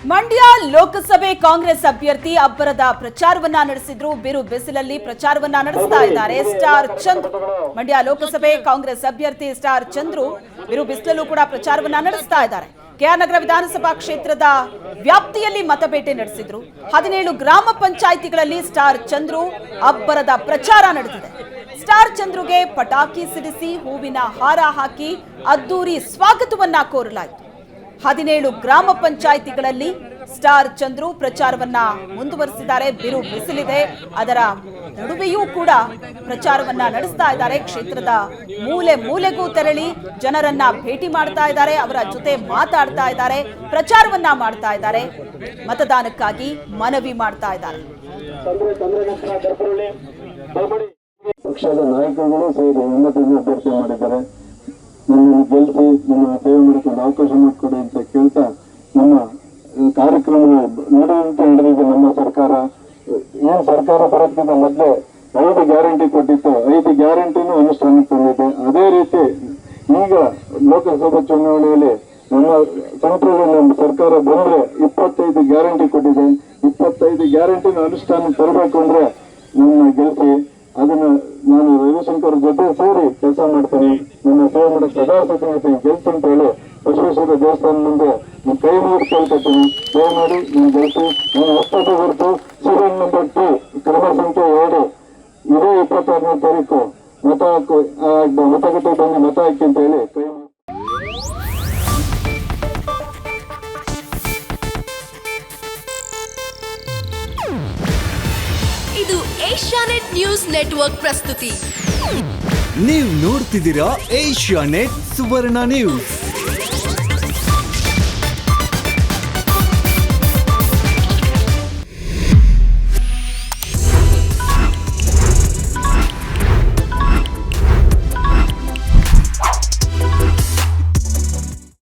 ಮಂಡ್ಯ ಲೋಕಸಭೆ ಕಾಂಗ್ರೆಸ್ ಅಭ್ಯರ್ಥಿ ಅಬ್ಬರದ ಪ್ರಚಾರವನ್ನ ನಡೆಸಿದ್ರು. ಬಿರು ಬಿಸಿಲಲ್ಲಿ ಪ್ರಚಾರವನ್ನ ನಡೆಸ್ತಾ ಇದ್ದಾರೆ ಸ್ಟಾರ್ ಚಂದ್ರು. ಮಂಡ್ಯ ಲೋಕಸಭೆ ಕಾಂಗ್ರೆಸ್ ಅಭ್ಯರ್ಥಿ ಸ್ಟಾರ್ ಚಂದ್ರು ಬಿರು ಬಿಸಿಲಲ್ಲೂ ಕೂಡ ಪ್ರಚಾರವನ್ನ ನಡೆಸ್ತಾ ಇದ್ದಾರೆ. ಕೆಆರ್ ನಗರ ವಿಧಾನಸಭಾ ಕ್ಷೇತ್ರದ ವ್ಯಾಪ್ತಿಯಲ್ಲಿ ಮತಬೇಟೆ ನಡೆಸಿದ್ರು. 17 ಗ್ರಾಮ ಪಂಚಾಯಿತಿಗಳಲ್ಲಿ ಸ್ಟಾರ್ ಚಂದ್ರು ಅಬ್ಬರದ ಪ್ರಚಾರ ನಡೆದಿದೆ. ಸ್ಟಾರ್ ಚಂದ್ರುಗೆ ಪಟಾಕಿ ಸಿಡಿಸಿ ಹೂವಿನ ಹಾರ ಹಾಕಿ ಅದ್ದೂರಿ ಸ್ವಾಗತವನ್ನ ಕೋರಲಾಯಿತು. 17 ಗ್ರಾಮ ಪಂಚಾಯಿತಿಗಳಲ್ಲಿ ಸ್ಟಾರ್ ಚಂದ್ರು ಪ್ರಚಾರವನ್ನ ಮುಂದುವರಿಸಿದ್ದಾರೆ. ಬಿರು ಬಿಸಿಲಿದೆ, ಅದರ ನಡುವೆಯೂ ಕೂಡ ಪ್ರಚಾರವನ್ನ ನಡೆಸ್ತಾ ಇದ್ದಾರೆ. ಕ್ಷೇತ್ರದ ಮೂಲೆ ಮೂಲೆಗೂ ತೆರಳಿ ಜನರನ್ನ ಭೇಟಿ ಮಾಡ್ತಾ ಇದ್ದಾರೆ, ಅವರ ಜೊತೆ ಮಾತಾಡ್ತಾ ಇದ್ದಾರೆ, ಪ್ರಚಾರವನ್ನ ಮಾಡ್ತಾ ಇದ್ದಾರೆ, ಮತದಾನಕ್ಕಾಗಿ ಮನವಿ ಮಾಡ್ತಾ ಇದ್ದಾರೆ. ಪಕ್ಷದ ನಾಯಕರುಗಳು ಸೇರಿ ಉನ್ನತ ಅಭ್ಯರ್ಥಿ ಮಾಡಿದ್ದಾರೆ. ನನ್ನನ್ನು ಗೆಲ್ಲಿಸಿ ನಮ್ಮ ಸೇವೆ ಮಾಡಿಕೊಂಡು ಅವಕಾಶ ಮಾಡಿಕೊಡಿ ಅಂತ ಕೇಳ್ತಾ ನಮ್ಮ ಕಾರ್ಯಕ್ರಮ ನಡೆಯುವಂತೆ ನಡೆದಿದೆ. ನಮ್ಮ ಸರ್ಕಾರ ಏನ್ ಸರ್ಕಾರ ಬರೋದಕ್ಕಿಂತ ಮೊದಲೇ 5 ಗ್ಯಾರಂಟಿ ಕೊಟ್ಟಿತ್ತು, 5 ಗ್ಯಾರಂಟಿನೂ ಅನುಷ್ಠಾನಕ್ಕೆ ತಂದಿದೆ. ಅದೇ ರೀತಿ ಈಗ ಲೋಕಸಭಾ ಚುನಾವಣೆಯಲ್ಲಿ ನಮ್ಮ ಸೆಂಟ್ರಲ್ ನಮ್ಮ ಸರ್ಕಾರ ಬಂದ್ರೆ 25 ಗ್ಯಾರಂಟಿ ಕೊಟ್ಟಿದೆ. 25 ಗ್ಯಾರಂಟಿನ ಅನುಷ್ಠಾನಕ್ಕೆ ತರಬೇಕು ಅಂದ್ರೆ ನನ್ನ ಗೆಲ್ಲಿಸಿ ಅದನ್ನ ನಾನು ರವಿಶಂಕರ್ ಜೊತೆ ಸೇರಿ ಕೆಲಸ ಮಾಡ್ತೀನಿ, ನನ್ನ ಸೇವೆ ಮಾಡಕ್ಕೆ ಸದಾ ಸಿದ್ಧತೆ ಗೆಲ್ಸಿ ಅಂತ ಹೇಳಿ ಬಸವೇಶ್ವರ ದೇವಸ್ಥಾನ ಮುಂದೆ ಕೈ ಮುಗಿದು ಕೇಳ್ಕೊತೀನಿ. ದಯಮಾಡಿ ನಾನು ಗೆಲ್ಸಿ. ನಾನು ಹೊಸಪೇಟೆ ಹೊರತು ಸೀರಿಯಲ್ ನಂಬರ್ 2 ಕ್ರಮ ಸಂಖ್ಯೆ 2 ಇದೇ 26ನೇ ತಾರೀಕು ಮತಗಟ್ಟೆ ಬಂದು ಮತ ಹಾಕಿ ಅಂತ ಹೇಳಿ ಕೈ ಇದು ಏಷ್ಯಾನೆಟ್ ನ್ಯೂಸ್ ನೆಟ್ವರ್ಕ್ ಪ್ರಸ್ತುತಿ. ನೀವು ನೋಡ್ತಿದ್ದೀರಾ ಏಷ್ಯಾನೆಟ್ ಸುವರ್ಣ ನ್ಯೂಸ್.